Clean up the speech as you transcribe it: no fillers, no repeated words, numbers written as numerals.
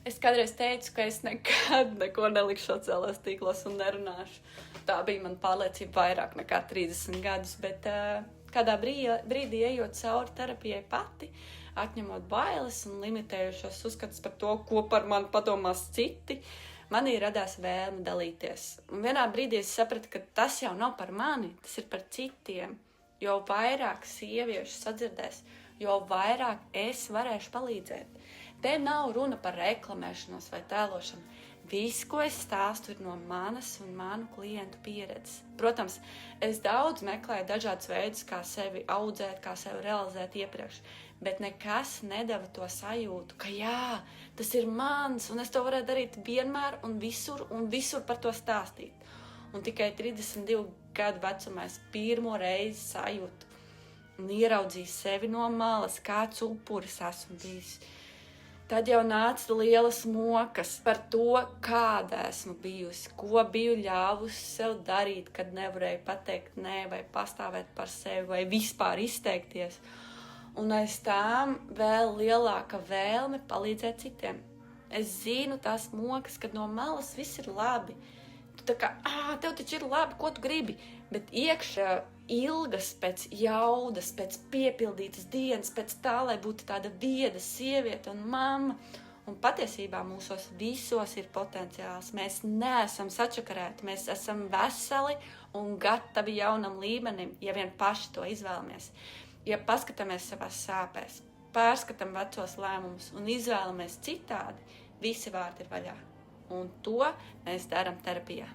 Es kādreiz teicu, ka es nekad neko nelikšu sociālajos tīklos un nerunāšu. Tā bija mana pārliecība vairāk nekā 30 gadus, bet kādā brīdī ejot cauri terapijai pati, atņemot bailes un limitējušos uzskatus par to, ko par mani padomās citi, manī radās vēlme dalīties. Un vienā brīdī es sapratu, ka tas jau nav par mani, tas ir par citiem. Jo vairāk sieviešu sadzirdēs, jo vairāk es varēšu palīdzēt. Te nav runa par reklamēšanos vai tēlošanu. Viss, ko es stāstu, ir no manas un manu klientu pieredzes. Protams, es daudz meklēju dažādus veidus, kā sevi audzēt, kā sevi realizēt iepriekš, bet nekas nedeva to sajūtu, ka jā, tas ir mans, un es to varētu darīt vienmēr un visur par to stāstīt. Un tikai 32 gadu vecumā es pirmo reizi sajūtu un ieraudzīju sevi no malas, kāds upuris esmu bijis. Tad jau nāca lielas mokas par to, kāda esmu bijusi, ko biju ļāvusi sev darīt, kad nevarēju pateikt nē, vai pastāvēt par sevi, vai vispār izteikties. Un aiz tām vēl lielāka vēlme palīdzēt citiem. Es zinu tās mokas, kad no malas viss ir labi. Tu tā kā, tev taču ir labi, ko tu gribi, bet iekšā ilgas pēc jaudas, pēc piepildītas dienas, pēc tā, lai būtu tāda vieda sieviete un mamma. Un patiesībā mūsos visos ir potenciāls. Mēs neesam sačakarēti, mēs esam veseli un gatavi jaunam līmenim, ja vien paši to izvēlamies. Ja paskatāmies savās sāpēs, pārskatām vecos lēmumus un izvēlamies citādi, visi vārti ir vaļā. Un to mēs darām terapijā.